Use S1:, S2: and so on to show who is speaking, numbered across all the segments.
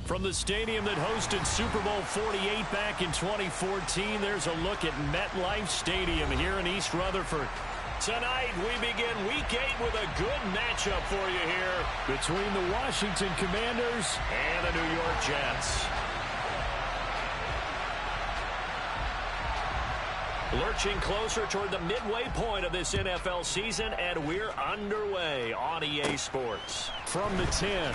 S1: From the stadium that hosted Super Bowl 48 back in 2014, there's a look at MetLife Stadium here in East Rutherford. Tonight, we begin Week 8 with a good matchup for you here between the Washington Commanders and the New York Jets. Lurching closer toward the midway point of this NFL season, and we're underway on EA Sports. From the 10.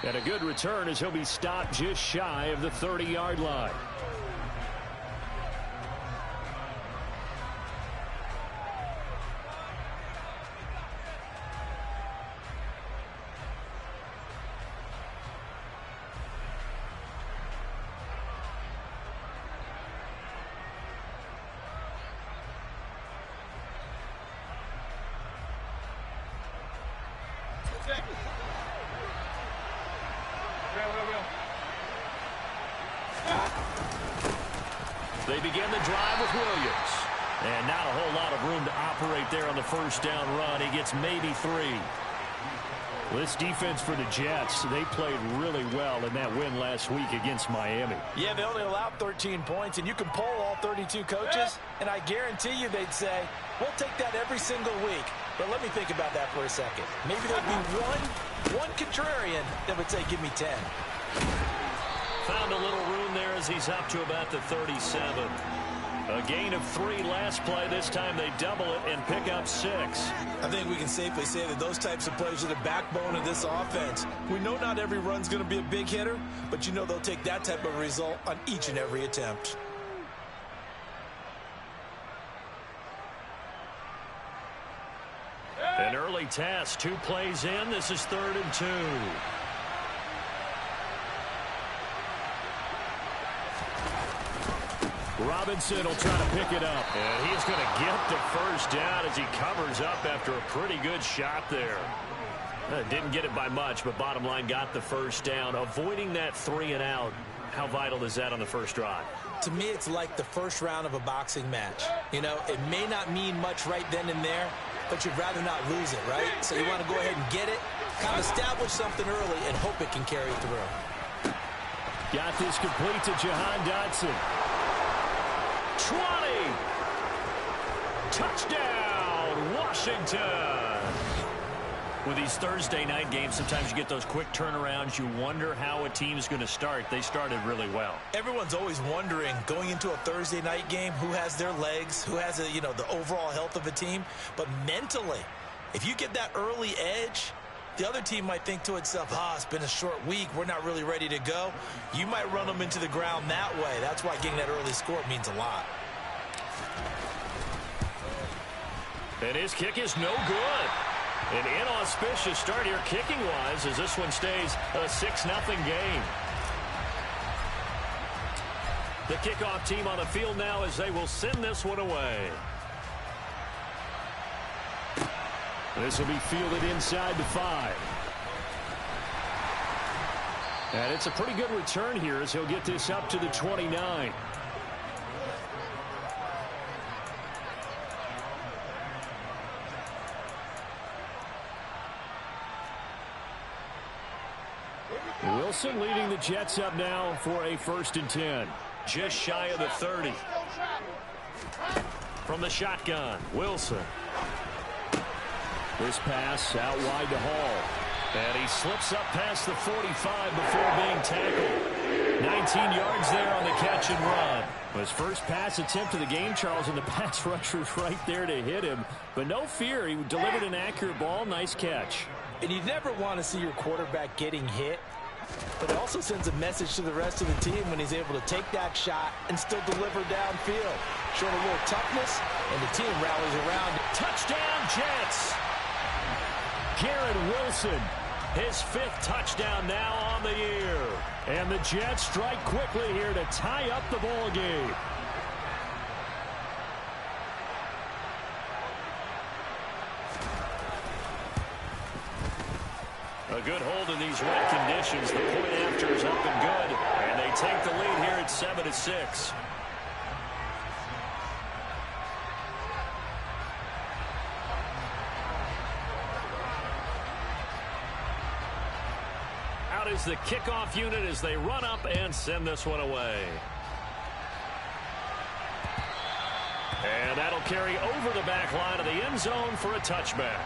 S1: And a good return as he'll be stopped just shy of the 30-yard line. They begin the drive with Williams. And not a whole lot of room to operate there on the first down run. He gets maybe 3. This defense for the Jets, they played really well in that win last week against Miami.
S2: Yeah, they only allowed 13 points, and you can poll all 32 coaches, and I guarantee you they'd say, we'll take that every single week. But let me think about that for a second. Maybe there'd be one contrarian that would say, give me 10.
S1: Found a little room there as he's up to about the 37. A gain of 3 last play. This time they double it and pick up 6.
S2: I think we can safely say that those types of plays are the backbone of this offense. We know not every run's going to be a big hitter, but you know they'll take that type of result on each and every attempt.
S1: An early task, 2 plays in. This is 3rd and 2. Robinson will try to pick it up. And he's going to get the first down as he covers up after a pretty good shot there. Didn't get it by much, but bottom line got the first down. Avoiding that 3 and out, how vital is that on the first drive?
S2: To me, it's like the first round of a boxing match. You know, it may not mean much right then and there, but you'd rather not lose it, right? So you want to go ahead and get it, kind of establish something early, and hope it can carry through.
S1: Got this complete to Jahan Dotson. 20. Touchdown, Washington. With these Thursday night games, sometimes you get those quick turnarounds. You wonder how a team's going to start. They started really well.
S2: Everyone's always wondering, going into a Thursday night game, who has their legs, who has, the overall health of a team. But mentally, if you get that early edge, the other team might think to itself, it's been a short week. We're not really ready to go. You might run them into the ground that way. That's why getting that early score means a lot.
S1: And his kick is no good. An inauspicious start here kicking-wise as this one stays a 6-0 game. The kickoff team on the field now as they will send this one away. This will be fielded inside the 5. And it's a pretty good return here as he'll get this up to the 29. Wilson leading the Jets up now for a 1st and 10. Just shy of the 30. From the shotgun, Wilson. This pass out wide to Hall. And he slips up past the 45 before being tackled. 19 yards there on the catch and run. His first pass attempt of the game, Charles, and the pass rusher right there to hit him. But no fear, he delivered an accurate ball. Nice catch.
S2: And you never want to see your quarterback getting hit. But it also sends a message to the rest of the team when he's able to take that shot and still deliver downfield. Showing a little toughness, and the team rallies around.
S1: Touchdown, Jets! Garrett Wilson, his 5th touchdown now on the year. And the Jets strike quickly here to tie up the ball game. A good hold in these wet conditions. The point after is up and good. And they take the lead here at 7-6. is the kickoff unit as they run up and send this one away. And that'll carry over the back line of the end zone for a touchback.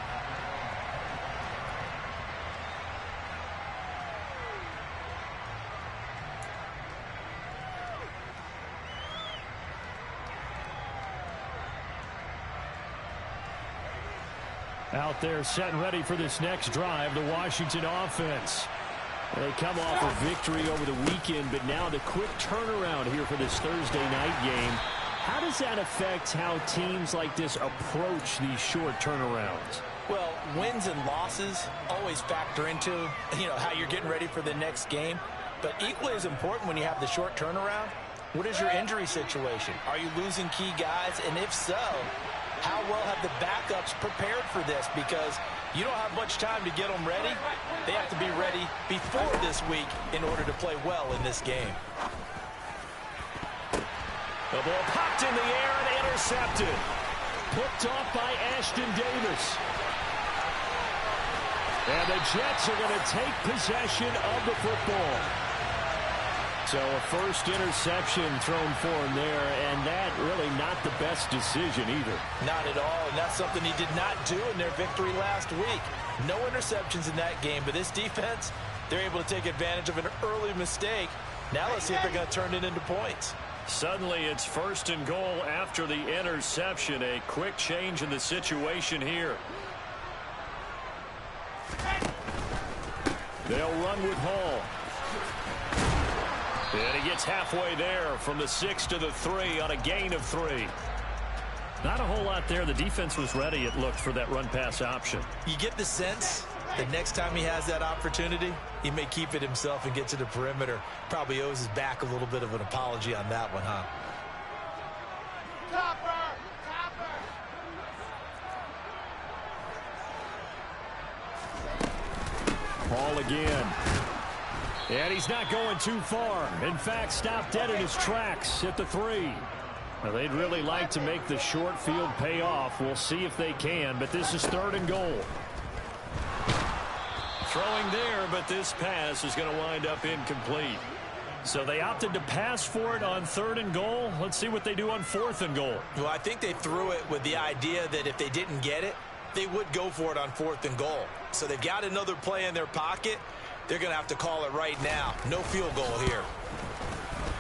S1: Out there set and ready for this next drive, the Washington offense. They come off a victory over the weekend, but now the quick turnaround here for this Thursday night game. How does that affect how teams like this approach these short turnarounds?
S2: Well, wins and losses always factor into, how you're getting ready for the next game. But equally as important when you have the short turnaround, what is your injury situation? Are you losing key guys? And if so, how well have the backups prepared for this? Because you don't have much time to get them ready. They have to be ready before this week in order to play well in this game.
S1: The ball popped in the air and intercepted. Picked off by Ashton Davis. And the Jets are going to take possession of the football. So a first interception thrown for him there, and that really not the best decision either.
S2: Not at all, and that's something he did not do in their victory last week. No interceptions in that game, but this defense, they're able to take advantage of an early mistake. Now let's see if they're going to turn it into points.
S1: Suddenly it's first and goal after the interception. A quick change in the situation here. They'll run with Hall. And he gets halfway there from the 6 to the 3 on a gain of 3. Not a whole lot there. The defense was ready, it looked, for that run-pass option.
S2: You get the sense that next time he has that opportunity, he may keep it himself and get to the perimeter. Probably owes his back a little bit of an apology on that one, huh?
S1: Hall again. And he's not going too far. In fact, stopped dead in his tracks at the 3. Now, they'd really like to make the short field pay off. We'll see if they can, but this is 3rd and goal. Throwing there, but this pass is going to wind up incomplete. So they opted to pass for it on 3rd and goal. Let's see what they do on 4th and goal.
S2: Well, I think they threw it with the idea that if they didn't get it, they would go for it on 4th and goal. So they've got another play in their pocket. They're going to have to call it right now. No field goal here.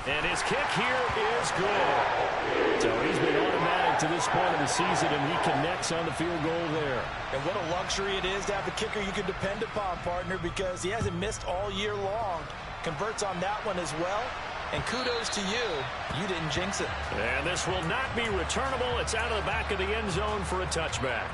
S1: And his kick here is good. So he's been automatic to this point of the season, and he connects on the field goal there.
S2: And what a luxury it is to have a kicker you can depend upon, partner, because he hasn't missed all year long. Converts on that one as well. And kudos to you. You didn't jinx it.
S1: And this will not be returnable. It's out of the back of the end zone for a touchback.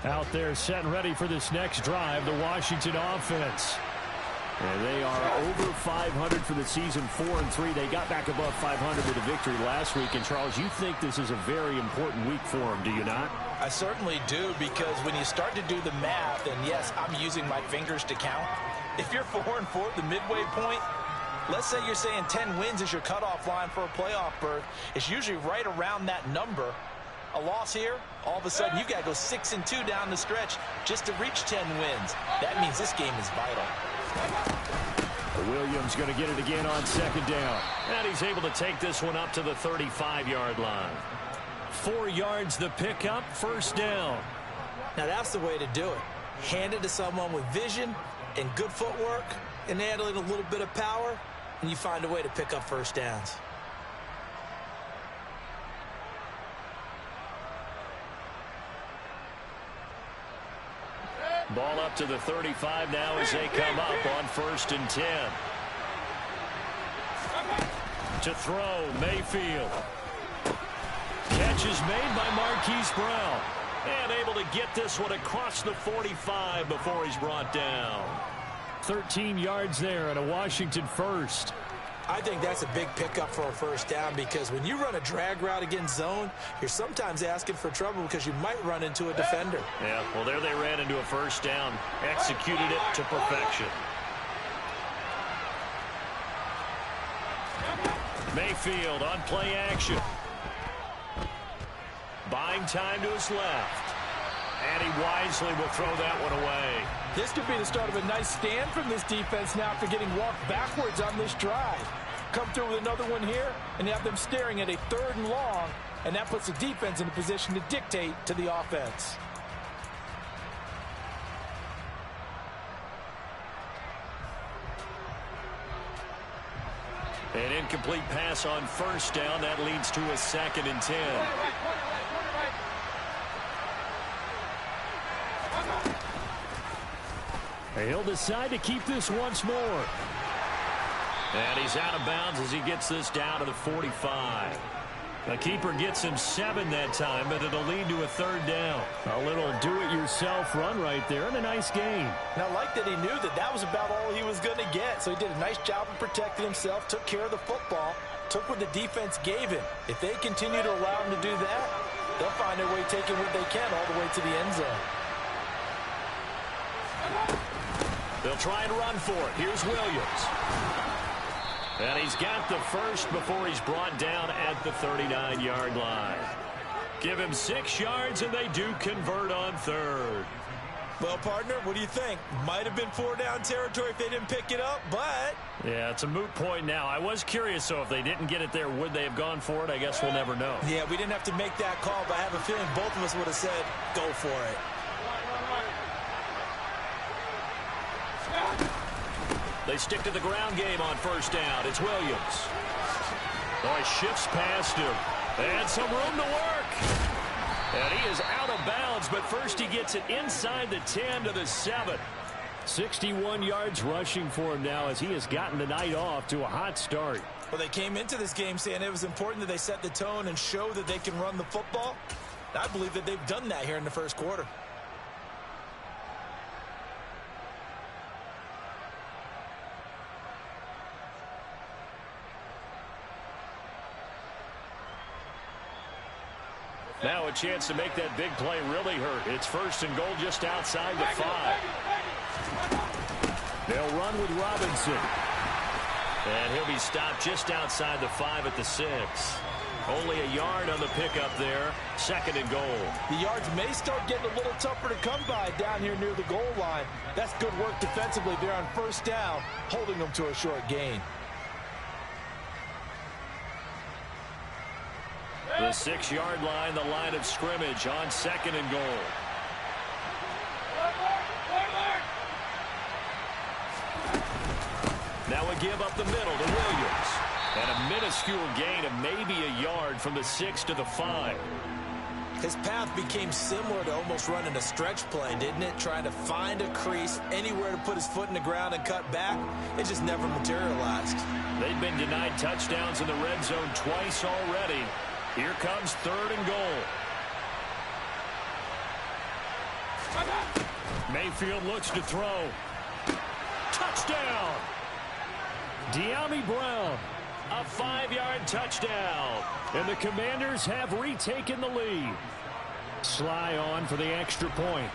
S1: Out there set and ready for this next drive, the Washington offense. And they are over 500 for the season, 4-3. They got back above 500 with a victory last week. And, Charles, you think this is a very important week for them, do you not?
S2: I certainly do, because when you start to do the math, and yes, I'm using my fingers to count. If you're 4-4 at the midway point, let's say you're saying 10 wins is your cutoff line for a playoff berth. It's usually right around that number. A loss here, all of a sudden you've got to go 6-2 down the stretch just to reach 10 wins. That means this game is vital.
S1: Williams going to get it again on 2nd down. And he's able to take this one up to the 35-yard line. 4 yards the pickup, 1st down.
S2: Now that's the way to do it. Hand it to someone with vision and good footwork and handling a little bit of power, and you find a way to pick up 1st downs.
S1: Ball up to the 35 now as they come up on 1st and 10. To throw, Mayfield. Catch is made by Marquise Brown. And able to get this one across the 45 before he's brought down. 13 yards there and a Washington first.
S2: I think that's a big pickup for a first down because when you run a drag route against zone, you're sometimes asking for trouble because you might run into a defender.
S1: Yeah, well, there they ran into a first down, executed it to perfection. Mayfield on play action. Buying time to his left. And he wisely will throw that one away.
S3: This could be the start of a nice stand from this defense now after getting walked backwards on this drive. Come through with another one here, and you have them staring at a 3rd and long, and that puts the defense in a position to dictate to the offense.
S1: An incomplete pass on first down. That leads to a 2nd and 10. He'll decide to keep this once more. And he's out of bounds as he gets this down to the 45. The keeper gets him 7 that time, but it'll lead to a 3rd down. A little do-it-yourself run right there and a nice gain.
S3: And I like that he knew that that was about all he was going to get. So he did a nice job of protecting himself, took care of the football, took what the defense gave him. If they continue to allow him to do that, they'll find their way taking what they can all the way to the end zone.
S1: They'll try and run for it. Here's Williams. And he's got the first before he's brought down at the 39-yard line. Give him 6 yards, and they do convert on 3rd.
S2: Well, partner, what do you think? Might have been 4-down territory if they didn't pick it up, but...
S1: Yeah, it's a moot point now. I was curious, so if they didn't get it there, would they have gone for it? I guess we'll never know.
S2: Yeah, we didn't have to make that call, but I have a feeling both of us would have said, go for it.
S1: They stick to the ground game on first down. It's Williams. Oh, he shifts past him. And some room to work. And he is out of bounds, but first he gets it inside the 10 to the 7. 61 yards rushing for him now as he has gotten the night off to a hot start.
S2: Well, they came into this game saying it was important that they set the tone and show that they can run the football. I believe that they've done that here in the first quarter.
S1: Now a chance to make that big play really hurt. It's 1st and goal just outside the 5. They'll run with Robinson. And he'll be stopped just outside the 5 at the 6. Only a yard on the pickup there. 2nd and goal.
S3: The yards may start getting a little tougher to come by down here near the goal line. That's good work defensively there on first down, holding them to a short gain.
S1: The 6-yard line, the line of scrimmage on 2nd and goal. Now a give up the middle to Williams. And a minuscule gain of maybe a yard from the 6 to the 5.
S2: His path became similar to almost running a stretch play, didn't it? Trying to find a crease, anywhere to put his foot in the ground and cut back. It just never materialized.
S1: They've been denied touchdowns in the red zone twice already. Here comes 3rd and goal. Mayfield looks to throw. Touchdown! De'Ami Brown, a 5-yard touchdown. And the Commanders have retaken the lead. Sly on for the extra point.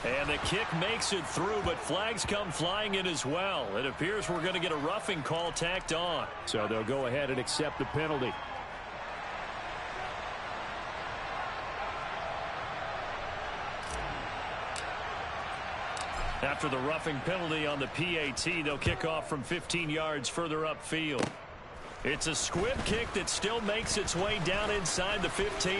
S1: And the kick makes it through, but flags come flying in as well. It appears we're going to get a roughing call tacked on. So they'll go ahead and accept the penalty. After the roughing penalty on the PAT, they'll kick off from 15 yards further upfield. It's a squib kick that still makes its way down inside the 15.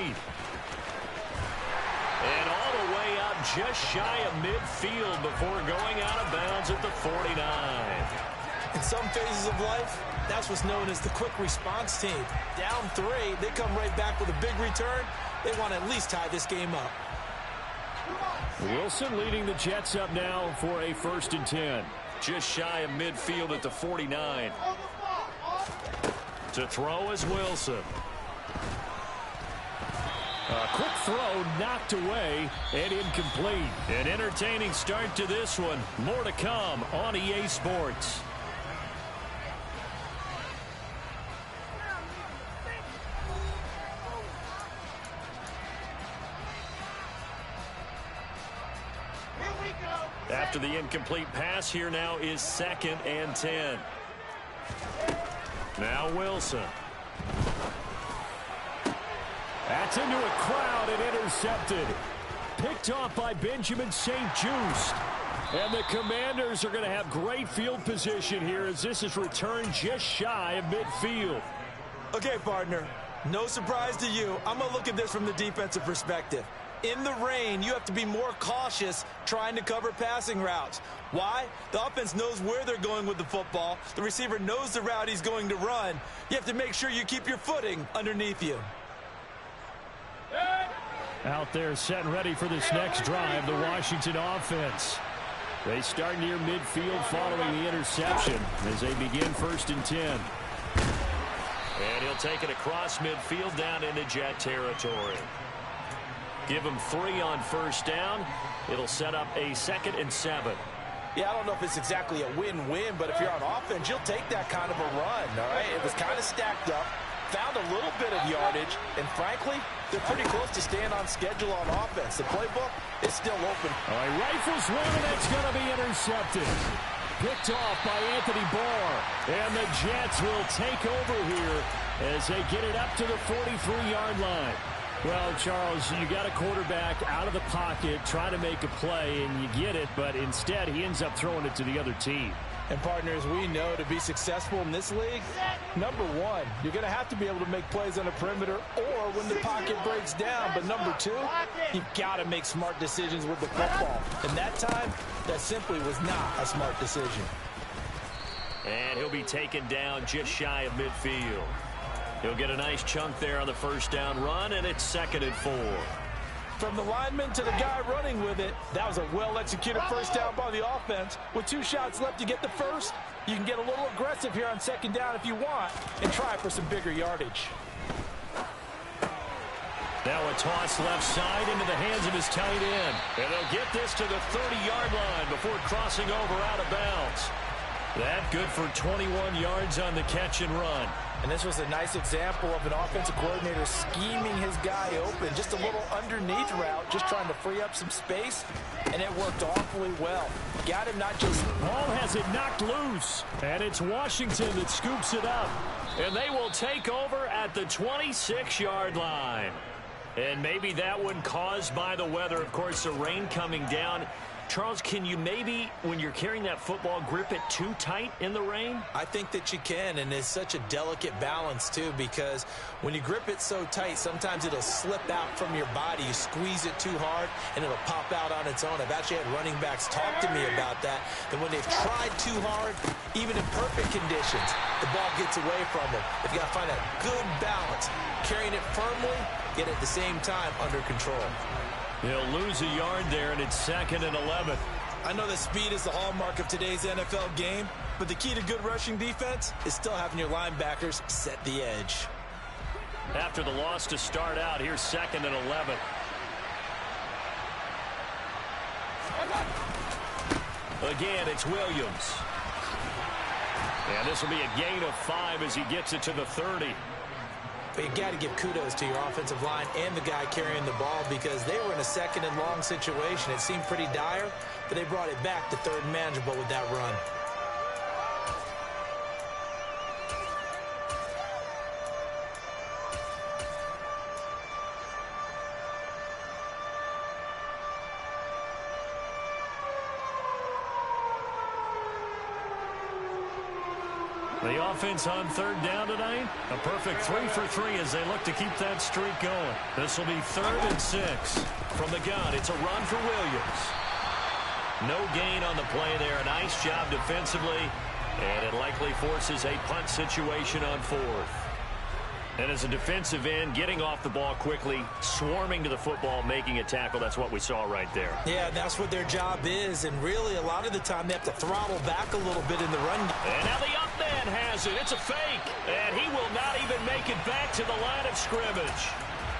S1: And all the way out just shy of midfield before going out of bounds at the 49.
S2: In some phases of life, that's what's known as the quick response team. Down 3, they come right back with a big return. They want to at least tie this game up.
S1: Wilson leading the Jets up now for a 1st and 10. Just shy of midfield at the 49. To throw is Wilson. A quick throw knocked away and incomplete. An entertaining start to this one. More to come on EA Sports. After the incomplete pass, here now is 2nd and 10. Now Wilson. That's into a crowd and intercepted. Picked off by Benjamin St-Juste. And the Commanders are going to have great field position here as this is returned just shy of midfield.
S3: Okay, partner, no surprise to you. I'm going to look at this from the defensive perspective. In the rain, you have to be more cautious trying to cover passing routes. Why? The offense knows where they're going with the football. The receiver knows the route he's going to run. You have to make sure you keep your footing underneath you.
S1: Out there set and ready for this next drive, the Washington offense. They start near midfield following the interception as they begin 1st and 10. And he'll take it across midfield down into Jet territory. Give him 3 on 1st down. It'll set up a 2nd and 7.
S3: Yeah, I don't know if it's exactly a win-win, but if you're on offense, you'll take that kind of a run, all right? It was kind of stacked up, found a little bit of yardage, and frankly, they're pretty close to staying on schedule on offense. The playbook is still open.
S1: All right, rifles one, and that's going to be intercepted. Picked off by Anthony Barr. And the Jets will take over here as they get it up to the 43-yard line. Well, Charles, you got a quarterback out of the pocket trying to make a play, and you get it, but instead he ends up throwing it to the other team.
S3: And partners, we know to be successful in this league, number one, you're going to have to be able to make plays on the perimeter or when the pocket breaks down. But number two, you've got to make smart decisions with the football. And that time, that simply was not a smart decision.
S1: And he'll be taken down just shy of midfield. He'll get a nice chunk there on the 1st down run, and it's 2nd and 4.
S3: From the lineman to the guy running with it, that was a well-executed 1st down by the offense. With 2 shots left to get the 1st, you can get a little aggressive here on 2nd down if you want and try for some bigger yardage.
S1: Now a toss left side into the hands of his tight end. And they'll get this to the 30-yard line before crossing over out of bounds. That good for 21 yards on the catch and run.
S3: And this was a nice example of an offensive coordinator scheming his guy open. Just a little underneath route, just trying to free up some space, and it worked awfully well. Got him not just...
S1: Ball has it knocked loose, and it's Washington that scoops it up. And they will take over at the 26-yard line. And maybe that one caused by the weather. Of course, the rain coming down. Charles, can you maybe, when you're carrying that football, grip it too tight in the rain?
S2: I think that you can, and it's such a delicate balance, too, because when you grip it so tight, sometimes it'll slip out from your body. You squeeze it too hard, and it'll pop out on its own. I've actually had running backs talk to me about that when they've tried too hard, even in perfect conditions, the ball gets away from them. They've got to find a good balance, carrying it firmly, yet at the same time under control.
S1: He'll lose a yard there, and it's 2nd and 11.
S2: I know that speed is the hallmark of today's NFL game, but the key to good rushing defense is still having your linebackers set the edge.
S1: After the loss to start out, here's 2nd and 11. Again, it's Williams. And this will be a gain of 5 as he gets it to the 30.
S2: But you got to give kudos to your offensive line and the guy carrying the ball because they were in a 2nd and long situation. It seemed pretty dire, but they brought it back to 3rd and manageable with that run.
S1: The offense on 3rd down tonight, a perfect 3 for 3 as they look to keep that streak going. This will be 3rd and 6. From the gun, it's a run for Williams. No gain on the play there. A nice job defensively, and it likely forces a punt situation on 4th. And as a defensive end, getting off the ball quickly, swarming to the football, making a tackle, that's what we saw right there.
S2: Yeah, that's what their job is, and really a lot of the time they have to throttle back a little bit in the run.
S1: And now the up man has it. It's a fake, and he will not even make it back to the line of scrimmage.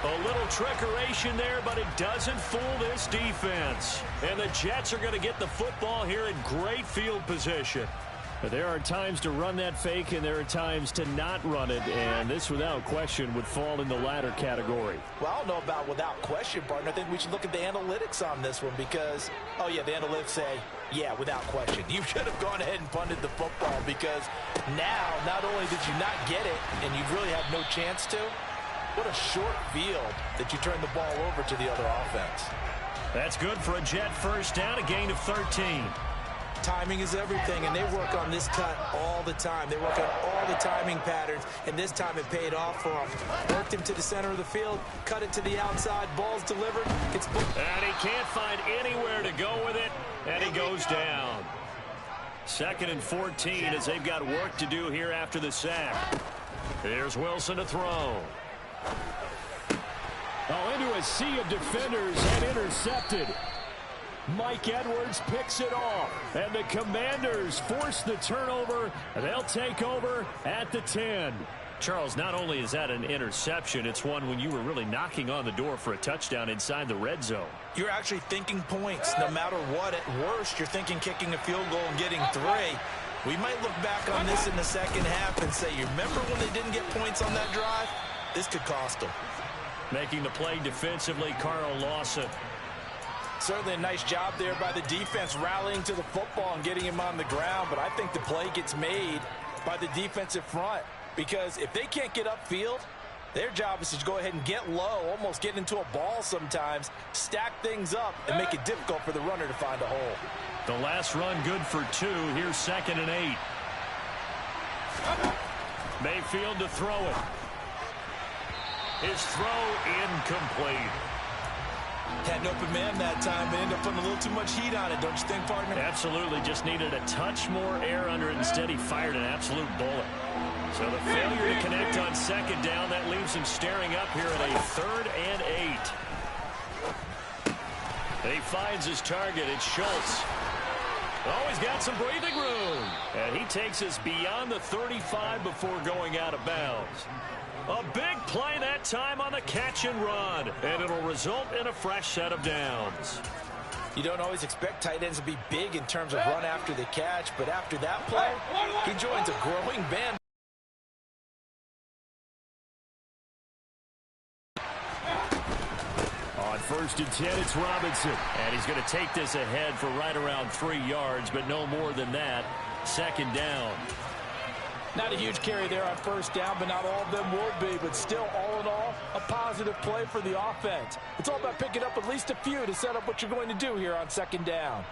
S1: A little trickeration there, but it doesn't fool this defense. And the Jets are going to get the football here in great field position. But there are times to run that fake, and there are times to not run it, and this, without question, would fall in the latter category.
S3: Well, I don't know about without question, partner. I think we should look at the analytics on this one because, oh, yeah, the analytics say, yeah, without question. You should have gone ahead and punted the football because now, not only did you not get it, and you really had no chance to, what a short field that you turned the ball over to the other offense.
S1: That's good for a Jet first down, a gain of 13.
S2: Timing is everything, and they work on this cut all the time. They work on all the timing patterns, and this time it paid off for him. Worked him to the center of the field, cut it to the outside, ball's delivered.
S1: And he can't find anywhere to go with it, and he goes down. 2nd and 14 as they've got work to do here after the sack. Here's Wilson to throw.
S4: Oh, into a sea of defenders and intercepted. Mike Edwards picks it off, and the Commanders force the turnover. They'll take over at the 10.
S1: Charles, not only is that an interception, it's one when you were really knocking on the door for a touchdown inside the red zone.
S2: You're actually thinking points. No matter what, at worst, you're thinking kicking a field goal and getting 3. We might look back on this in the second half and say, you remember when they didn't get points on that drive? This could cost them.
S1: Making the play defensively, Carl Lawson.
S3: Certainly a nice job there by the defense rallying to the football and getting him on the ground, but I think the play gets made by the defensive front because if they can't get upfield, their job is to go ahead and get low, almost get into a ball sometimes, stack things up, and make it difficult for the runner to find a hole.
S1: The last run good for 2. Here's 2nd and 8. Mayfield to throw it. His throw incomplete.
S2: Had an open man that time, but ended up putting a little too much heat on it, don't you think, partner?
S1: Absolutely. Just needed a touch more air under it. Instead, he fired an absolute bullet. So the failure to connect on 2nd down, that leaves him staring up here at a 3rd and 8. He finds his target. It's Schultz. Oh, he's got some breathing room. And he takes us beyond the 35 before going out of bounds. A big play that time on the catch and run, and it'll result in a fresh set of downs.
S3: You don't always expect tight ends to be big in terms of run after the catch, but after that play, he joins a growing band.
S4: On 1st and 10, it's Robinson.
S1: And he's going to take this ahead for right around 3 yards, but no more than that. 2nd down.
S3: Not a huge carry there on 1st down, but not all of them will be. But still, all in all, a positive play for the offense. It's all about picking up at least a few to set up what you're going to do here on 2nd down.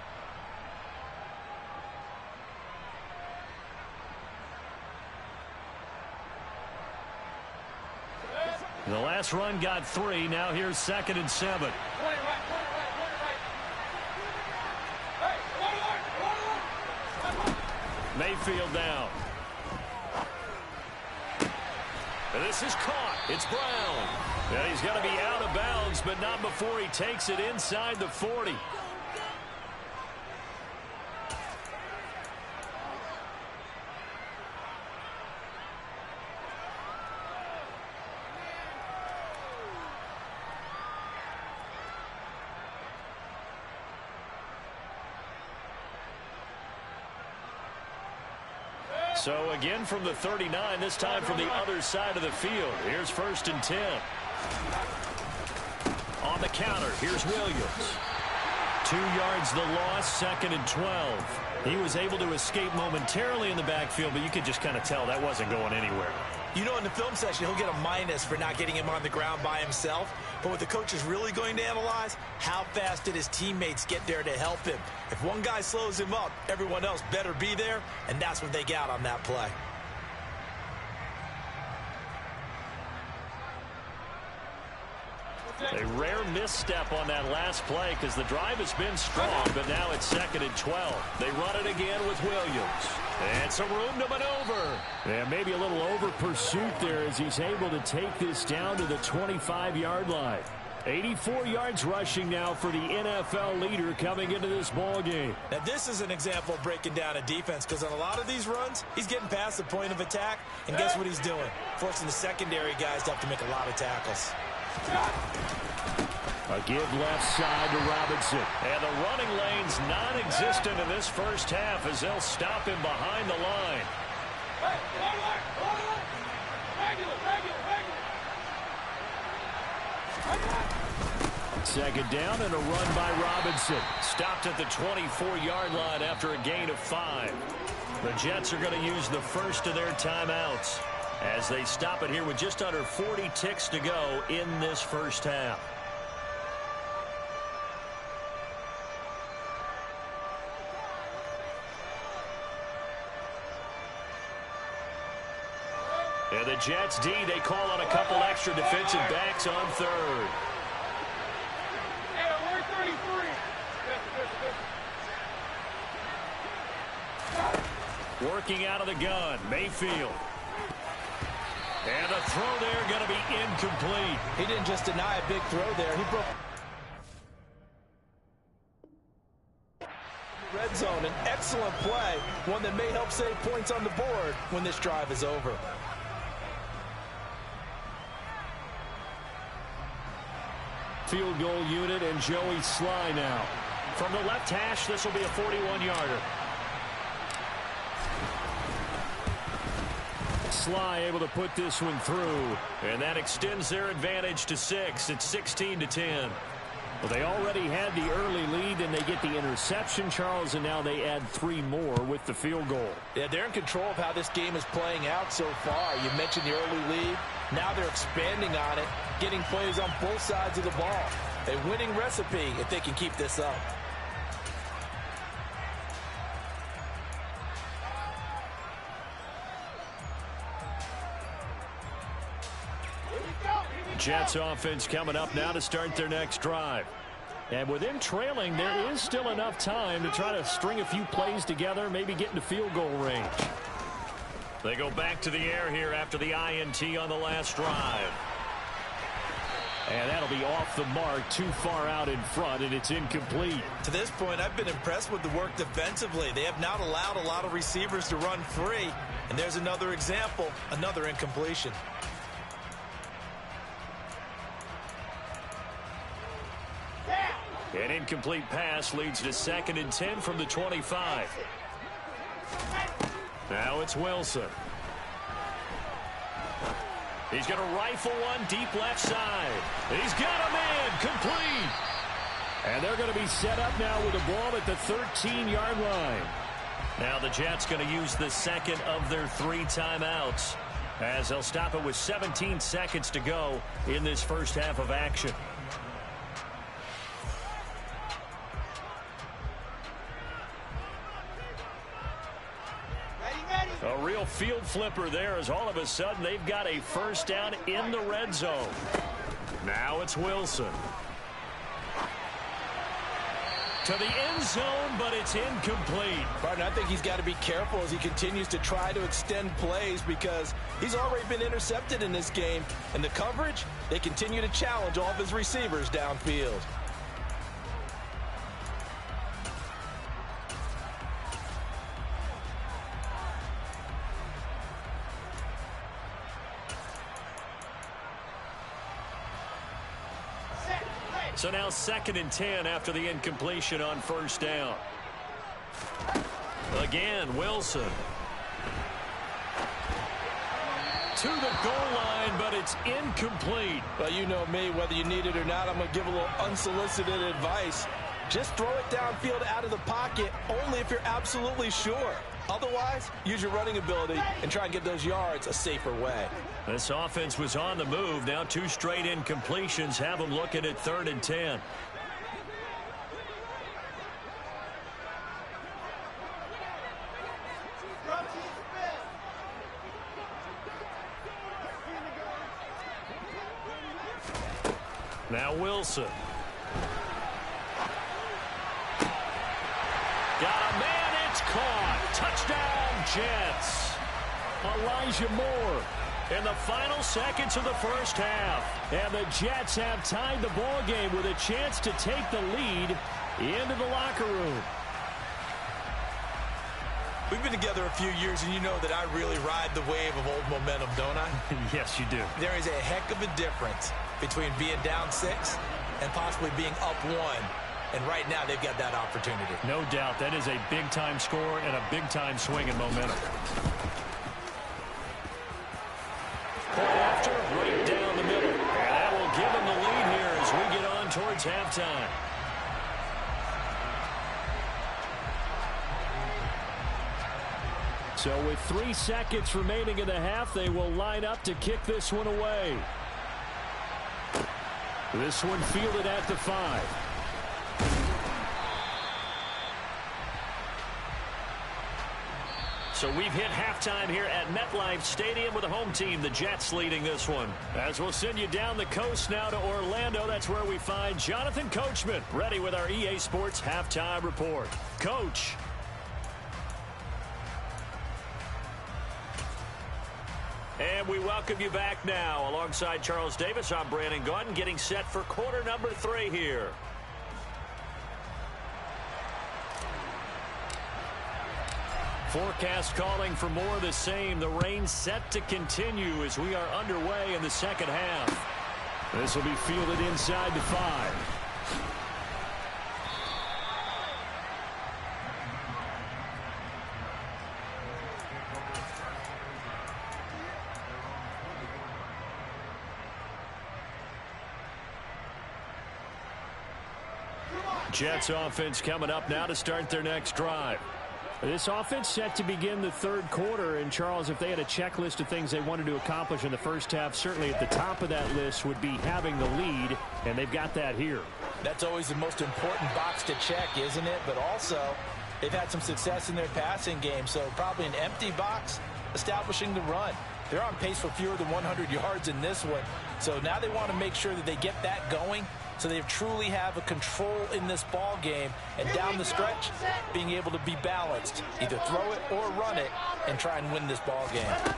S1: The last run got 3. Now here's 2nd and 7. Mayfield down. This is caught. It's Brown. And he's going to be out of bounds, but not before he takes it inside the 40. So again from the 39, this time from the other side of the field. Here's 1st and 10. On the counter, here's Williams. 2 yards the loss, 2nd and 12. He was able to escape momentarily in the backfield, but you could just kind of tell that wasn't going anywhere.
S2: You know, in the film session, he'll get a minus for not getting him on the ground by himself. But what the coach is really going to analyze, how fast did his teammates get there to help him? If one guy slows him up, everyone else better be there, and that's what they got on that play.
S1: A rare misstep on that last play because the drive has been strong, but now it's 2nd and 12. They run it again with Williams. And some room to maneuver.
S4: And maybe a little over pursuit there as he's able to take this down to the 25-yard line. 84 yards rushing now for the NFL leader coming into this ball game.
S2: Now, this is an example of breaking down a defense because on a lot of these runs, he's getting past the point of attack, and guess what he's doing? Forcing the secondary guys to have to make a lot of tackles.
S4: A give left side to Robinson.
S1: And the running lane's non-existent in this first half as they'll stop him behind the line.
S4: Second down and a run by Robinson.
S1: Stopped at the 24-yard line after a gain of 5. The Jets are going to use the first of their timeouts as they stop it here with just under 40 ticks to go in this first half. And the Jets D, they call on a couple extra defensive backs on third. Working out of the gun, Mayfield. And the throw there going to be incomplete.
S3: He didn't just deny a big throw there. He broke red zone. An excellent play, one that may help save points on the board when this drive is over.
S4: Field goal unit and Joey Sly now.
S1: From the left hash, this will be a 41-yarder.
S4: Sly able to put this one through.
S1: And that extends their advantage to 6. It's 16-10.
S4: Well, they already had the early lead, and they get the interception, Charles, and now they add 3 more with the field goal.
S3: Yeah, they're in control of how this game is playing out so far. You mentioned the early lead. Now they're expanding on it, getting plays on both sides of the ball. A winning recipe if they can keep this up.
S1: Jets offense coming up now to start their next drive.
S4: And with them trailing, there is still enough time to try to string a few plays together, maybe get into field goal range.
S1: They go back to the air here after the INT on the last drive.
S4: And that'll be off the mark, too far out in front, and it's incomplete.
S2: To this point, I've been impressed with the work defensively. They have not allowed a lot of receivers to run free. And there's another example, another incompletion.
S1: An incomplete pass leads to 2nd and 10 from the 25. Now it's Wilson. He's going to rifle one deep left side. He's got a man complete.
S4: And they're going to be set up now with the ball at the 13-yard line.
S1: Now the Jets going to use the second of their 3 timeouts as they'll stop it with 17 seconds to go in this first half of action. A real field flipper there as all of a sudden they've got a first down in the red zone. Now it's Wilson. To the end zone, but it's incomplete.
S3: Partner, I think he's got to be careful as he continues to try to extend plays because he's already been intercepted in this game. And the coverage, they continue to challenge all of his receivers downfield.
S1: So now 2nd and 10 after the incompletion on first down. Again, Wilson. To the goal line, but it's incomplete.
S3: Well, you know me, whether you need it or not, I'm going to give a little unsolicited advice. Just throw it downfield out of the pocket only if you're absolutely sure. Otherwise, use your running ability and try and get those yards a safer way.
S1: This offense was on the move. Now 2 straight incompletions have them looking at 3rd and 10. Now Wilson. Got a man, it's caught. Touchdown, Jets.
S4: Elijah Moore.
S1: In the final seconds of the first half.
S4: And the Jets have tied the ball game with a chance to take the lead into the locker room.
S2: We've been together a few years, and you know that I really ride the wave of old momentum, don't I?
S1: Yes, you do.
S2: There is a heck of a difference between being down 6 and possibly being up 1. And right now, they've got that opportunity.
S1: No doubt. That is a big-time score and a big-time swing in momentum. Point after, right down the middle. And that will give them the lead here as we get on towards halftime.
S4: So with 3 seconds remaining in the half, they will line up to kick this one away. This one fielded at the 5.
S1: So we've hit halftime here at MetLife Stadium with the home team, the Jets, leading this one. As we'll send you down the coast now to Orlando, that's where we find Jonathan Coachman, ready with our EA Sports halftime report. Coach. And we welcome you back now. Alongside Charles Davis, I'm Brandon Gaudin, getting set for quarter number 3 here. Forecast calling for more of the same. The rain set to continue as we are underway in the second half.
S4: This will be fielded inside the 5.
S1: Jets offense coming up now to start their next drive.
S4: This offense set to begin the third quarter, and Charles, if they had a checklist of things they wanted to accomplish in the first half, certainly at the top of that list would be having the lead, and they've got that here.
S3: That's always the most important box to check, isn't it? But also, they've had some success in their passing game, so probably an empty box establishing the run. They're on pace for fewer than 100 yards in this one, so now they want to make sure that they get that going, so they truly have a control in this ball game, and down the stretch, being able to be balanced. Either throw it or run it and try and win this ball game.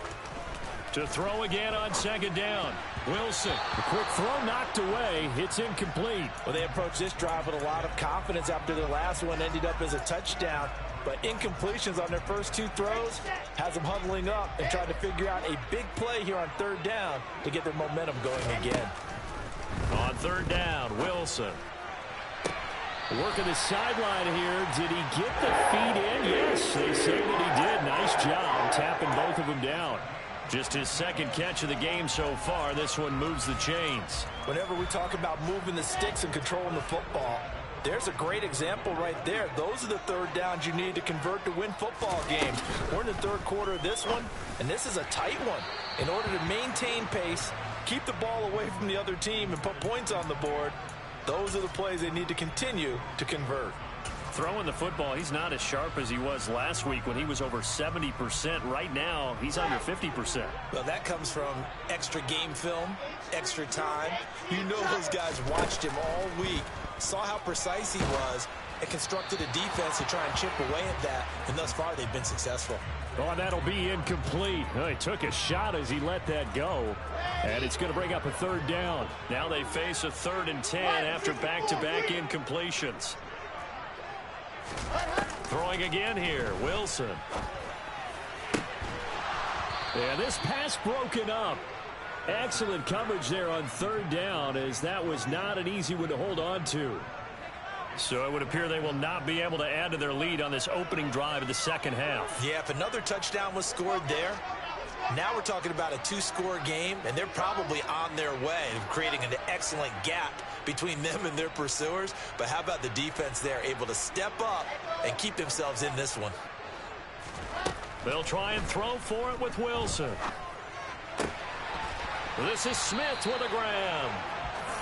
S1: To throw again on second down. Wilson.
S4: The quick throw knocked away. It's incomplete.
S3: Well, they approached this drive with a lot of confidence after their last one ended up as a touchdown. But incompletions on their first 2 throws has them huddling up and trying to figure out a big play here on third down to get their momentum going again.
S1: On third down, Wilson.
S4: Working the sideline here. Did he get the feet in? Yes, they say that he did. Nice job tapping both of them down.
S1: Just his second catch of the game so far. This one moves the chains.
S3: Whenever we talk about moving the sticks and controlling the football, there's a great example right there. Those are the third downs you need to convert to win football games. We're in the third quarter of this one, and this is a tight one. In order to maintain pace, keep the ball away from the other team, and put points on the board, those are the plays they need to continue to convert.
S1: Throwing the football, he's not as sharp as he was last week when he was over 70%. Right now, he's under 50%.
S2: Well, that comes from extra game film, extra time. You know those guys watched him all week, saw how precise he was, and constructed a defense to try and chip away at that, and thus far they've been successful.
S4: Oh, that'll be incomplete. Oh, he took a shot as he let that go, and it's going to bring up a third down.
S1: Now they face a 3rd and 10 after back-to-back incompletions. Throwing again here, Wilson.
S4: Yeah, this pass broken up. Excellent coverage there on third down, as that was not an easy one to hold on to.
S1: So it would appear they will not be able to add to their lead on this opening drive of the second half.
S2: Yeah, if another touchdown was scored there, now we're talking about a 2-score game, and they're probably on their way of creating an excellent gap between them and their pursuers. But how about the defense there, able to step up and keep themselves in this one?
S1: They'll try and throw for it with Wilson. This is Smith with a grab.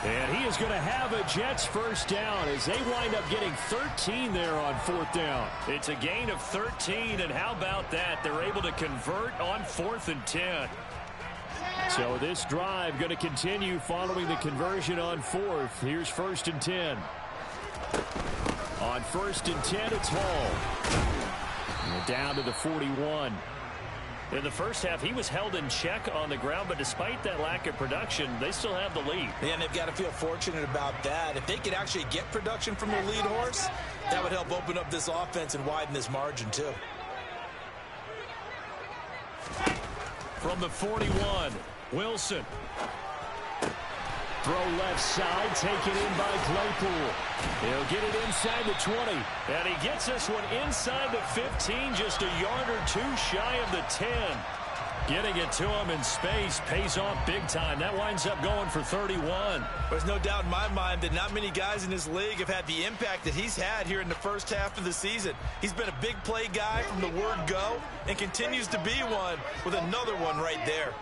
S4: And he is going to have a Jets first down as they wind up getting 13 there on 4th down.
S1: It's a gain of 13, and how about that? They're able to convert on 4th and 10.
S4: So this drive going to continue following the conversion on 4th. Here's 1st and 10. On 1st and 10, it's Hall. And down to the 41.
S1: In the first half, he was held in check on the ground, but despite that lack of production, they still have the lead.
S2: Yeah, and they've got to feel fortunate about that. If they could actually get production from their lead horse, that would help open up this offense and widen this margin, too.
S1: From the 41, Wilson.
S4: Throw left side, taken in by Claypool. He'll get it inside the 20.
S1: And he gets this one inside the 15, just a yard or two shy of the 10. Getting it to him in space pays off big time. That winds up going for 31.
S2: There's no doubt in my mind that not many guys in this league have had the impact that he's had here in the first half of the season. He's been a big play guy from the word go and continues to be one with another one right there.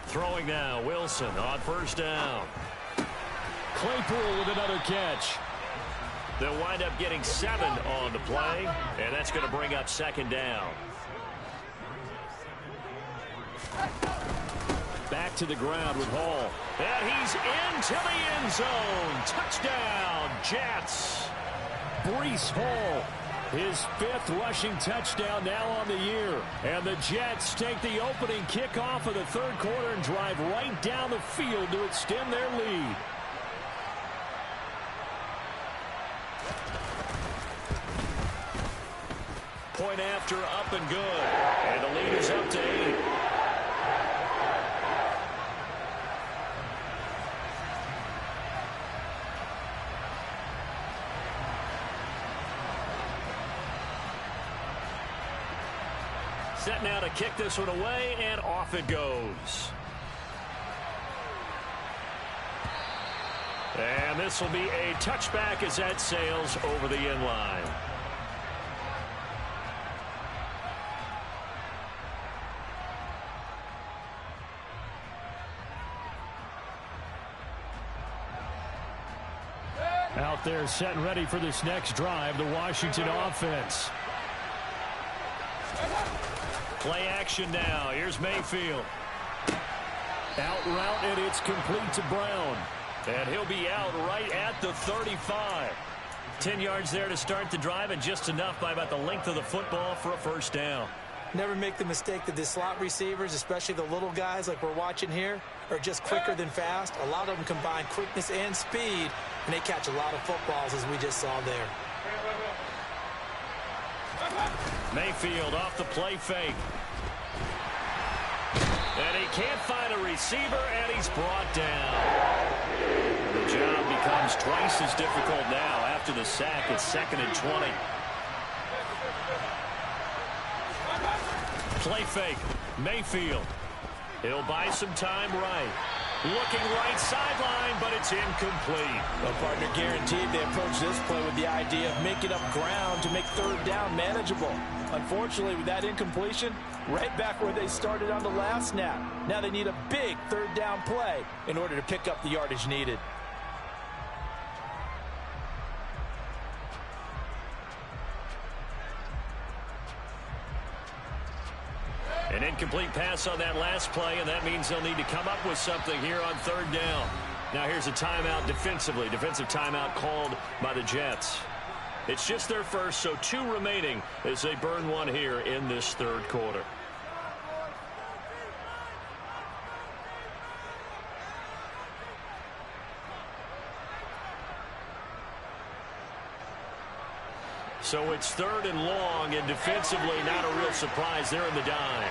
S1: Throwing now, Wilson on first down.
S4: Claypool with another catch.
S1: They'll wind up getting 7 on the play, and that's going to bring up second down.
S4: Back to the ground with Hall.
S1: And he's into the end zone. Touchdown, Jets.
S4: Breece Hall, his 5th rushing touchdown now on the year. And the Jets take the opening kickoff of the third quarter and drive right down the field to extend their lead.
S1: Point after, up and good. And the lead is up to 8. Set now to kick this one away, and off it goes. And this will be a touchback as that sails over the end line.
S4: Out there set and ready for this next drive, the Washington offense.
S1: Play action now. Here's Mayfield.
S4: Out route, and it's complete to Brown.
S1: And he'll be out right at the 35. 10 yards there to start the drive, and just enough by about the length of the football for a first down.
S3: Never make the mistake that the slot receivers, especially the little guys like we're watching here, are just quicker than fast. A lot of them combine quickness and speed, and they catch a lot of footballs, as we just saw there.
S1: Mayfield off the play fake. And he can't find a receiver, and he's brought down. The job becomes twice as difficult now after the sack. It's 2nd and 20. Play fake. Mayfield. He'll buy some time right. Looking right sideline, but it's incomplete.
S3: Well, partner, guaranteed they approach this play with the idea of making up ground to make third down manageable. Unfortunately, with that incompletion, right back where they started on the last snap. Now they need a big third down play in order to pick up the yardage needed.
S1: An incomplete pass on that last play, and that means they'll need to come up with something here on third down. Now here's a timeout defensively. Defensive timeout called by the Jets. It's just their first, so 2 remaining as they burn one here in this third quarter. So it's 3rd and long, and defensively not a real surprise. They're in the dime.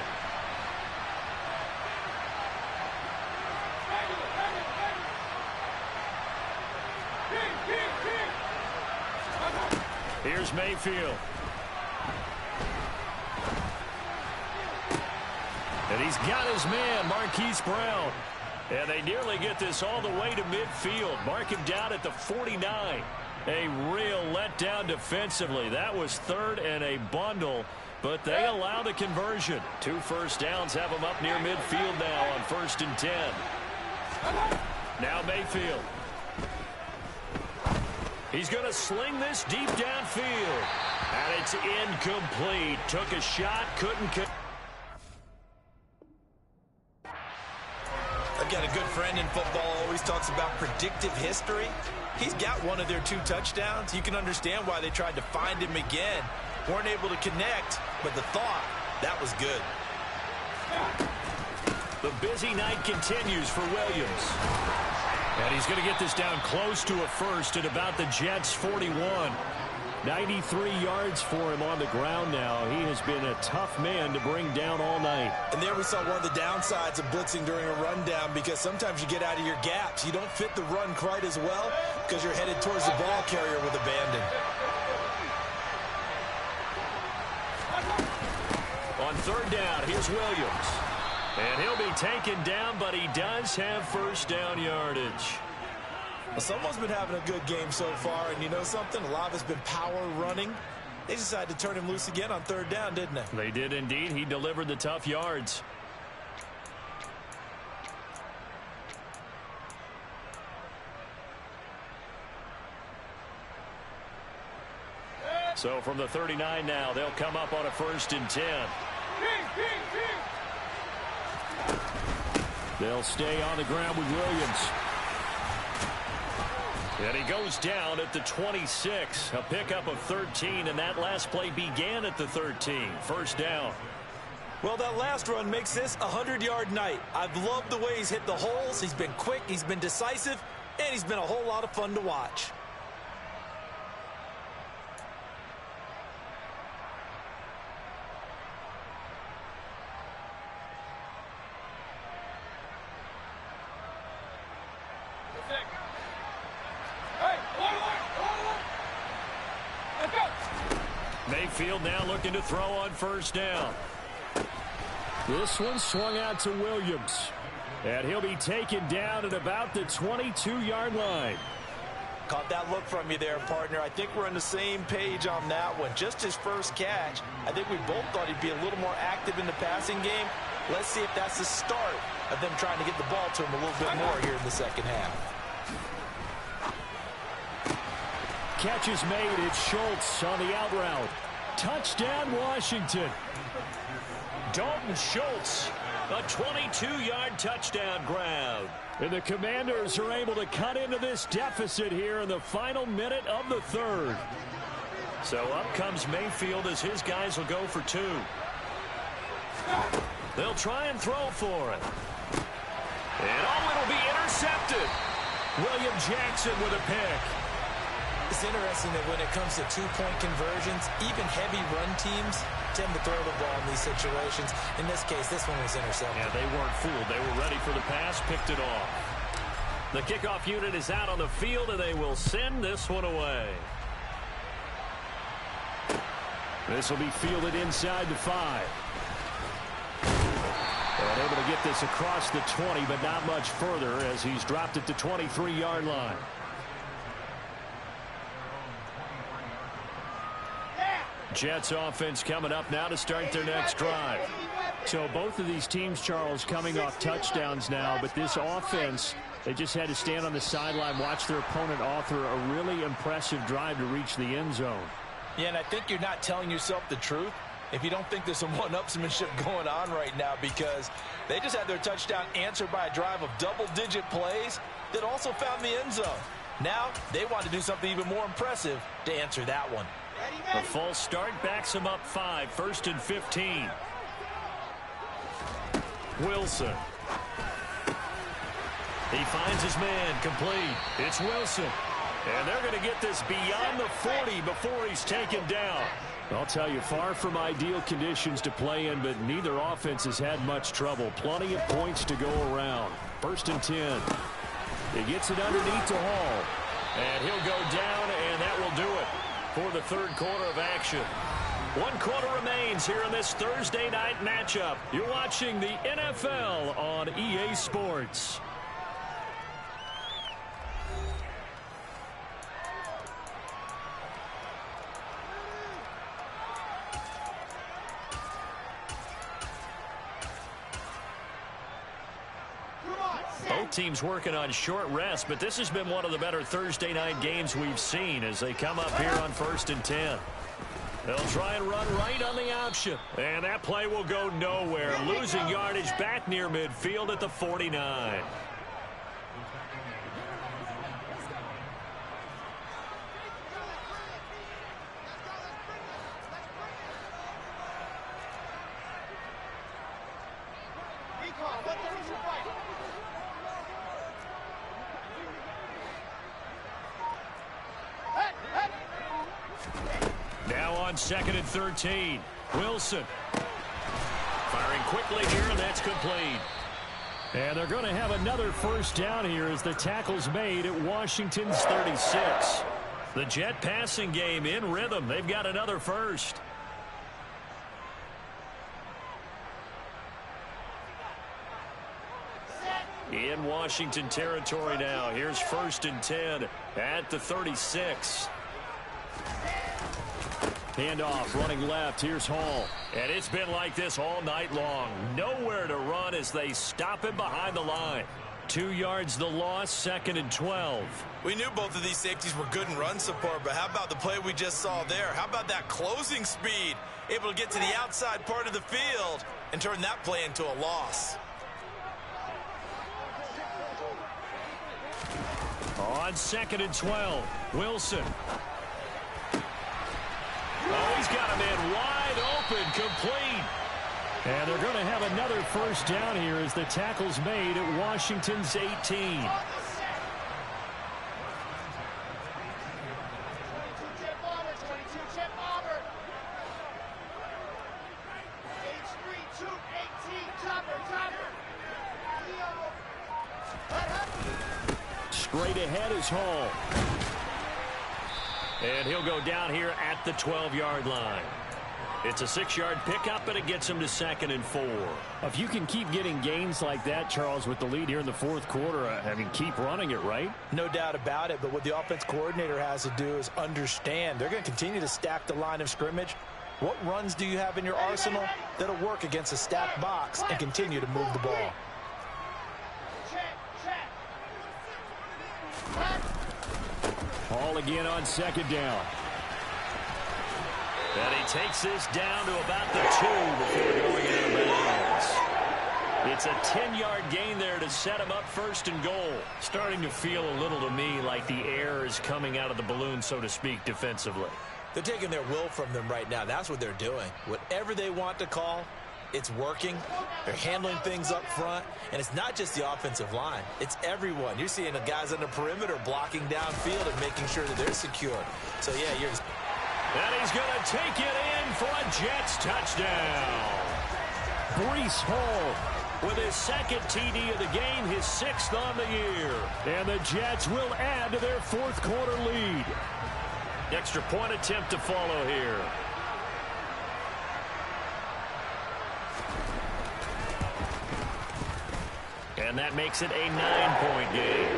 S1: Here's Mayfield. And he's got his man, Marquise Brown. And they nearly get this all the way to midfield. Mark him down at the 49. A real letdown defensively. That was 3rd and a bundle, but they allow the conversion. 2 first downs have them up near midfield now on 1st and 10. Now Mayfield. He's going to sling this deep downfield. And it's incomplete. Took a shot, couldn't.
S2: I've got a good friend in football, always talks about predictive history. He's got one of their 2 touchdowns. You can understand why they tried to find him again. Weren't able to connect, but the thought, that was good.
S1: The busy night continues for Williams. And he's going to get this down close to a first at about the Jets' 41.
S4: 93 yards for him on the ground now. He has been a tough man to bring down all night.
S2: And there we saw one of the downsides of blitzing during a rundown, because sometimes you get out of your gaps. You don't fit the run quite as well because you're headed towards the ball carrier with abandon.
S1: On third down, here's Williams. And he'll be taken down, but he does have first down yardage.
S2: Well, someone's been having a good game so far, and you know something? A lot of it's been power running. They decided to turn him loose again on third down, didn't they?
S1: They did indeed. He delivered the tough yards. So from the 39 now, they'll come up on a 1st and 10. They'll stay on the ground with Williams. And he goes down at the 26. A pickup of 13, and that last play began at the 13. First down.
S2: Well, that last run makes this a 100-yard night. I've loved the way he's hit the holes. He's been quick, he's been decisive, and he's been a whole lot of fun to watch.
S1: Mayfield now looking to throw on first down.
S4: This one swung out to Williams. And he'll be taken down at about the 22-yard line.
S3: Caught that look from you there, partner. I think we're on the same page on that one. Just his first catch. I think we both thought he'd be a little more active in the passing game. Let's see if that's the start of them trying to get the ball to him a little bit more here in the second half.
S4: Catch is made. It's Schultz on the out route. Touchdown, Washington.
S1: Dalton Schultz, a 22-yard touchdown grab.
S4: And the Commanders are able to cut into this deficit here in the final minute of the third.
S1: So up comes Mayfield as his guys will go for 2. They'll try and throw for it. And it'll be intercepted. William Jackson with a pick.
S2: It's interesting that when it comes to two-point conversions, even heavy run teams tend to throw the ball in these situations. In this case, this one was intercepted.
S1: Yeah, they weren't fooled. They were ready for the pass, picked it off. The kickoff unit is out on the field, and they will send this one away.
S4: This will be fielded inside the 5. And able to get this across the 20, but not much further as he's dropped it to 23-yard line. Jets offense coming up now to start their next drive. So both of these teams, Charles, coming off touchdowns now, but this offense, they just had to stand on the sideline, watch their opponent author a really impressive drive to reach the end zone.
S3: Yeah, and I think you're not telling yourself the truth if you don't think there's some one-upsmanship going on right now, because they just had their touchdown answered by a drive of double-digit plays that also found the end zone. Now they want to do something even more impressive to answer that one.
S1: A false start backs him up 5, 1st and 15. Wilson. He finds his man, complete. It's Wilson. And they're going to get this beyond the 40 before he's taken down.
S4: I'll tell you, far from ideal conditions to play in, but neither offense has had much trouble. Plenty of points to go around. 1st and 10. He gets it underneath to Hall.
S1: And he'll go down, and that will do it for the third quarter of action. 1 quarter remains here in this Thursday night matchup. You're watching the NFL on EA Sports. Both teams working on short rest, but this has been one of the better Thursday night games we've seen as they come up here on 1st and 10. They'll try and run right on the option. And that play will go nowhere. Losing yardage back near midfield at the 49. Now on 2nd and 13. Wilson. Firing quickly here, and that's complete.
S4: And they're going to have another first down here as the tackle's made at Washington's 36.
S1: The Jet passing game in rhythm. They've got another first. In Washington territory now. Here's 1st and 10 at the 36.
S4: Handoff running left. Here's Hall.
S1: And it's been like this all night long. Nowhere to run as they stop him behind the line.
S4: 2 yards the loss, 2nd and 12.
S2: We knew both of these safeties were good in run support, but how about the play we just saw there? How about that closing speed? Able to get to the outside part of the field and turn that play into a loss.
S4: On 2nd and 12, Wilson.
S1: Oh, he's got a man wide open, complete.
S4: And they're going to have another first down here as the tackle's made at Washington's 18. Straight ahead is Hall.
S1: And he'll go down here at the 12-yard line. It's a 6-yard pickup, and it gets him to 2nd and 4.
S4: If you can keep getting gains like that, Charles, with the lead here in the 4th quarter, I mean, keep running it, right?
S3: No doubt about it, but what the offense coordinator has to do is understand they're going to continue to stack the line of scrimmage. What runs do you have in your arsenal that'll work against a stacked box and continue to move the ball?
S4: Hall again on 2nd down.
S1: And he takes this down to about the 2 before going out of bounds. It's a 10-yard gain there to set him up 1st and goal. Starting to feel a little to me like the air is coming out of the balloon, so to speak, defensively.
S2: They're taking their will from them right now. That's what they're doing. Whatever they want to call, it's working. They're handling things up front. And it's not just the offensive line. It's everyone. You're seeing the guys on the perimeter blocking downfield and making sure that they're secure. So, yeah, you're...
S1: And he's going to take it in for a Jets touchdown.
S4: Breece Hall
S1: with his 2nd TD of the game, his 6th on the year.
S4: And the Jets will add to their 4th quarter lead.
S1: Extra point attempt to follow here. And that makes it a 9-point game.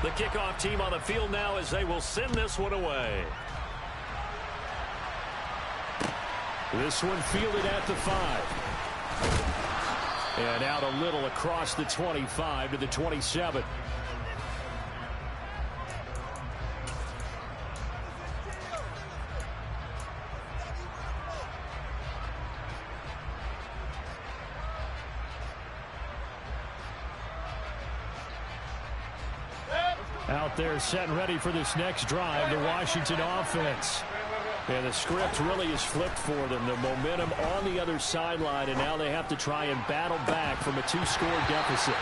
S1: The kickoff team on the field now as they will send this one away.
S4: This one fielded at the 5. And out a little across the 25 to the 27. Out there set and ready for this next drive, the Washington offense. And the script really is flipped for them. The momentum on the other sideline, and now they have to try and battle back from a 2-score deficit.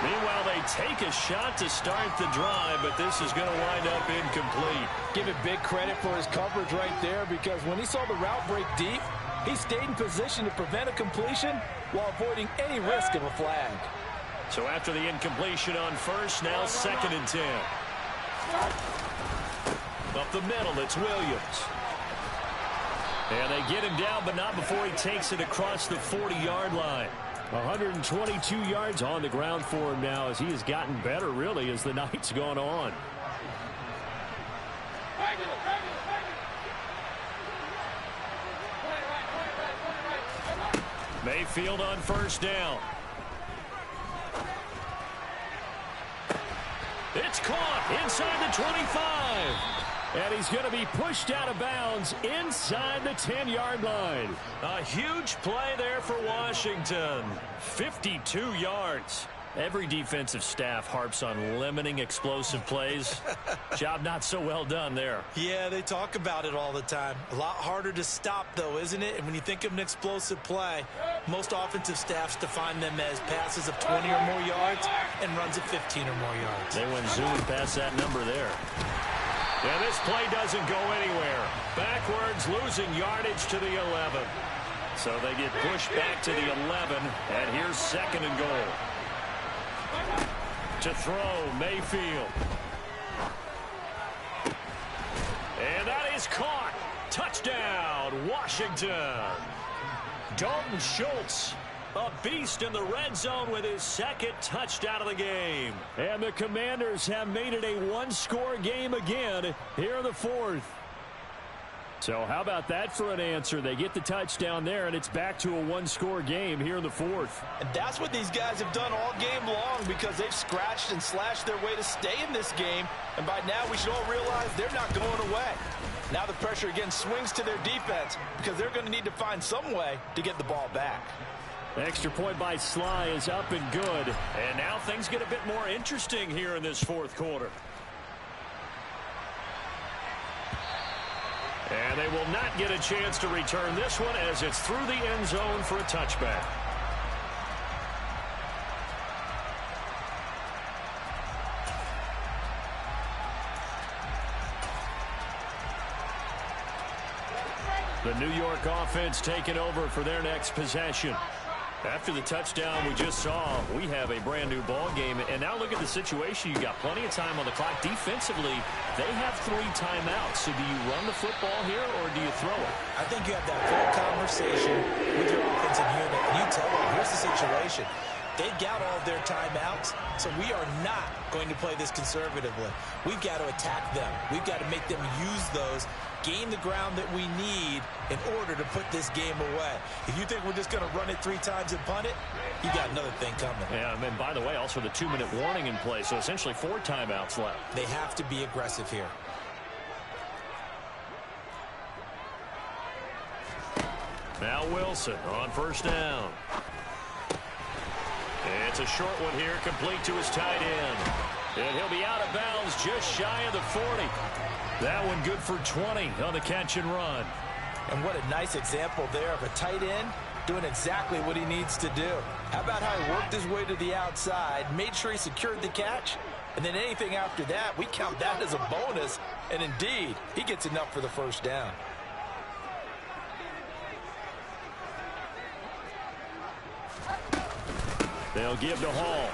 S1: Meanwhile, they take a shot to start the drive, but this is going to wind up incomplete.
S3: Give it big credit for his coverage right there, because when he saw the route break deep, he stayed in position to prevent a completion while avoiding any risk of a flag.
S1: So after the incompletion on first, now 2nd and 10. Up the middle, it's Williams. And they get him down, but not before he takes it across the 40-yard line.
S4: 122 yards on the ground for him now as he has gotten better, really, as the night's gone on.
S1: Mayfield on first down. It's caught inside the 25.
S4: And he's going to be pushed out of bounds inside the 10-yard line.
S1: A huge play there for Washington. 52 yards. Every defensive staff harps on limiting explosive plays. Job not so well done there.
S2: Yeah, they talk about it all the time. A lot harder to stop, though, isn't it? And when you think of an explosive play, most offensive staffs define them as passes of 20 or more yards and runs of 15 or more yards.
S1: They went zooming past that number there. And this play doesn't go anywhere. Backwards, losing yardage to the 11. So they get pushed back to the 11, and here's 2nd and goal. To throw, Mayfield. And that is caught. Touchdown, Washington. Dalton Schultz, a beast in the red zone with his 2nd touchdown of the game.
S4: And the Commanders have made it a one-score game again here in the 4th. So how about that for an answer? They get the touchdown there, and it's back to a one-score game here in the 4th.
S3: And that's what these guys have done all game long, because they've scratched and slashed their way to stay in this game. And by now, we should all realize they're not going away. Now the pressure again swings to their defense, because they're going to need to find some way to get the ball back.
S4: Extra point by Sly is up and good.
S1: And now things get a bit more interesting here in this 4th quarter. And they will not get a chance to return this one, as it's through the end zone for a touchback. The New York offense taking over for their next possession. After the touchdown we just saw, we have a brand new ball game. And now look at the situation. You got plenty of time on the clock. Defensively, they have 3 timeouts. So do you run the football here, or do you throw it?
S2: I think you have that full conversation with your offensive unit, and you tell them, here's the situation. They got all their timeouts, so we are not going to play this conservatively. We've got to attack them. We've got to make them use those, gain the ground that we need in order to put this game away. If you think we're just going to run it 3 times and punt it, you got another thing coming.
S1: Yeah, and by the way, also the 2-minute warning in play, so essentially 4 timeouts left.
S2: They have to be aggressive here.
S1: Now Wilson on 1st down. It's a short one here, complete to his tight end. And he'll be out of bounds just shy of the 40. That one good for 20 on the catch and run.
S3: And what a nice example there of a tight end doing exactly what he needs to do. How about how he worked his way to the outside, made sure he secured the catch, and then anything after that, we count that as a bonus. And indeed, he gets enough for the 1st down.
S4: They'll give to Hall.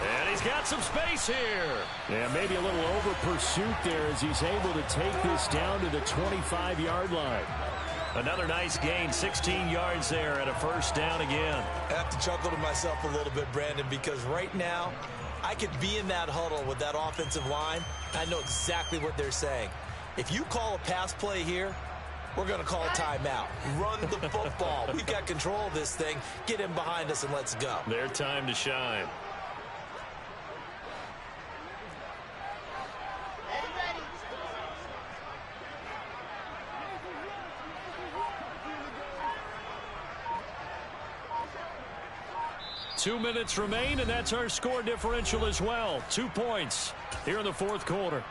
S1: And he's got some space here.
S4: Yeah, maybe a little over pursuit there as he's able to take this down to the 25-yard line.
S1: Another nice gain, 16 yards there and a 1st down again.
S2: I have to chuckle to myself a little bit, Brandon, because right now I could be in that huddle with that offensive line. I know exactly what they're saying. If you call a pass play here, we're going to call a timeout. Run the football. We've got control of this thing. Get him behind us and let's go.
S1: Their time to shine. Two minutes remain, and that's our score differential as well. 2 points here in the 4th quarter.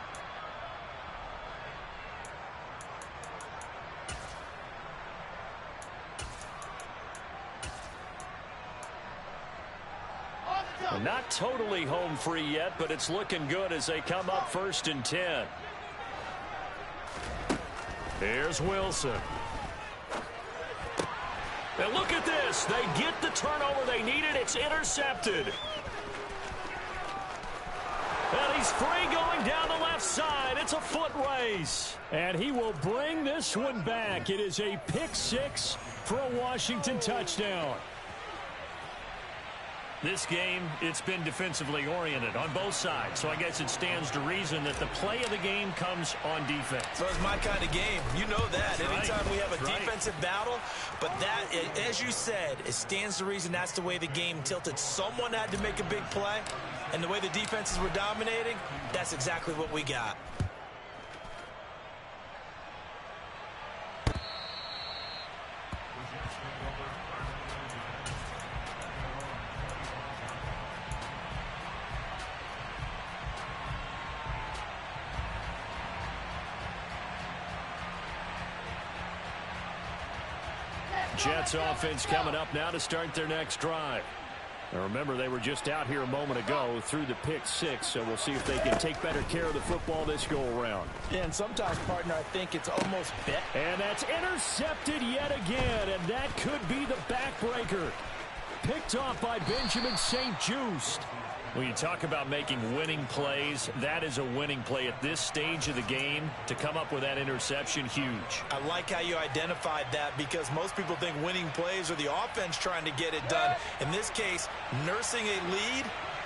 S1: Not totally home free yet, but it's looking good as they come up 1st and 10. Here's Wilson. And look at this. They get the turnover they needed. It's intercepted. And he's free going down the left side. It's a foot race.
S4: And he will bring this one back. It is a pick 6 for a Washington touchdown.
S1: This game, it's been defensively oriented on both sides, so I guess it stands to reason that the play of the game comes on defense.
S2: So it's my kind of game. You know that. Anytime we have a defensive battle, but that, as you said, it stands to reason that's the way the game tilted. Someone had to make a big play, and the way the defenses were dominating, that's exactly what we got.
S1: Jets offense coming up now to start their next drive. Now remember, they were just out here a moment ago through the pick six, so we'll see if they can take better care of the football this go-around.
S3: Yeah, and sometimes, partner, I think it's almost bet.
S4: And that's intercepted yet again, and that could be the backbreaker. Picked off by Benjamin St-Juste.
S1: When you talk about making winning plays, that is a winning play at this stage of the game. To come up with that interception, huge.
S2: I like how you identified that, because most people think winning plays are the offense trying to get it done. In this case, nursing a lead,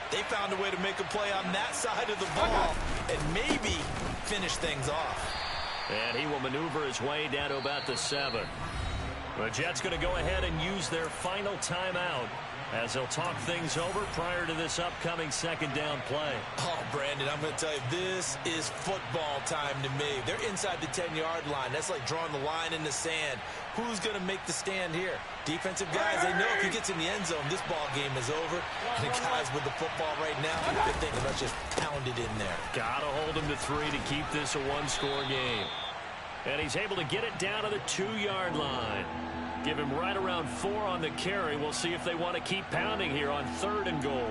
S2: they found a way to make a play on that side of the ball and maybe finish things off.
S1: And he will maneuver his way down to about the 7. The Jets going to go ahead and use their final timeout as they'll talk things over prior to this upcoming second down play.
S2: Oh, Brandon, I'm going to tell you, this is football time to me. They're inside the 10-yard line. That's like drawing the line in the sand. Who's going to make the stand here? Defensive guys, they know if he gets in the end zone, this ball game is over. And the guys with the football right now, they're thinking, let's just pound it in there.
S1: Got to hold him to 3 to keep this a one-score game. And he's able to get it down to the 2-yard line. Give him right around 4 on the carry. We'll see if they want to keep pounding here on 3rd and goal.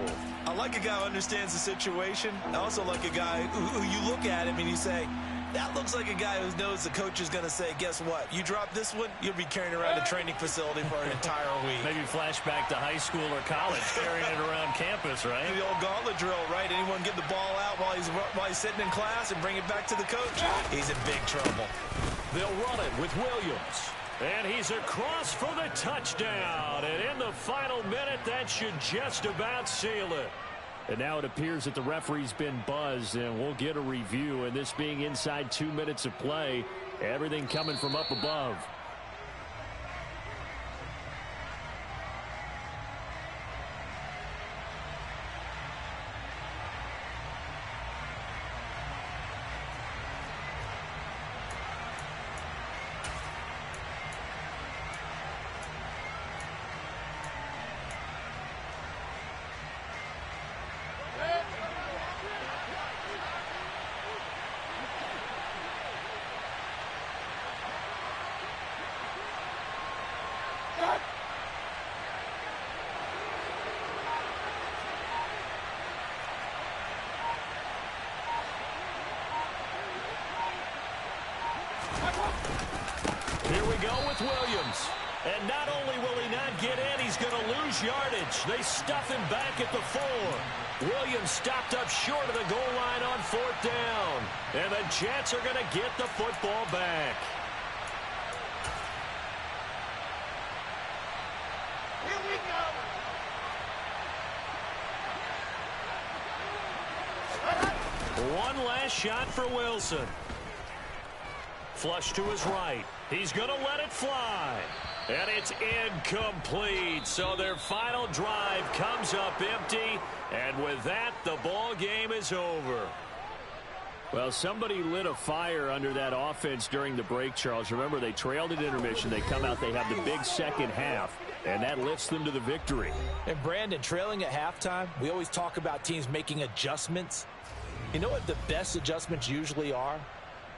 S2: I like a guy who understands the situation. I also like a guy who you look at him and you say, that looks like a guy who knows the coach is going to say, guess what? You drop this one, you'll be carrying around a training facility for an entire week.
S1: Maybe flashback to high school or college, carrying it around campus, right?
S2: The old gauntlet drill, right? Anyone get the ball out while he's sitting in class and bring it back to the coach? He's in big trouble.
S4: They'll run it with Williams.
S1: And he's across for the touchdown. And in the final minute, that should just about seal it.
S4: And now it appears that the referee's been buzzed, and we'll get a review. And this being inside 2 minutes of play, everything coming from up above.
S1: Here we go with Williams. And not only will he not get in, he's going to lose yardage. They stuff him back at the 4. Williams stopped up short of the goal line on 4th down. And the Jets are going to get the football back.
S5: Here we go.
S1: One last shot for Wilson. Flush to his right. He's going to let it fly. And it's incomplete. So their final drive comes up empty. And with that, the ball game is over.
S4: Well, somebody lit a fire under that offense during the break, Charles. Remember, they trailed at intermission. They come out, they have the big second half, and that lifts them to the victory.
S3: And Brandon, trailing at halftime, we always talk about teams making adjustments. You know what the best adjustments usually are?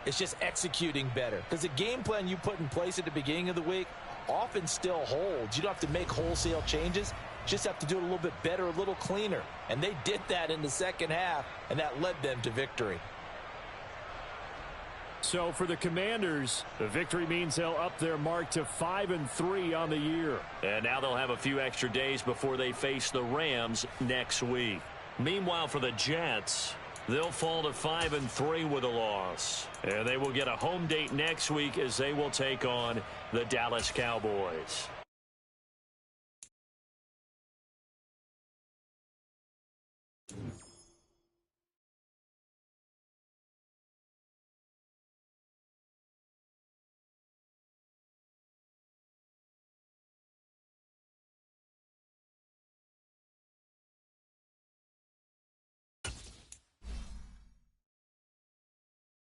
S3: It's just executing better. Because the game plan you put in place at the beginning of the week often still holds. You don't have to make wholesale changes. You just have to do it a little bit better, a little cleaner. And they did that in the second half, and that led them to victory.
S4: So for the Commanders, the victory means they'll up their mark to 5-3 on the year.
S1: And now they'll have a few extra days before they face the Rams next week. Meanwhile, for the Jets, they'll fall to 5-3 with a loss. And they will get a home date next week as they will take on the Dallas Cowboys.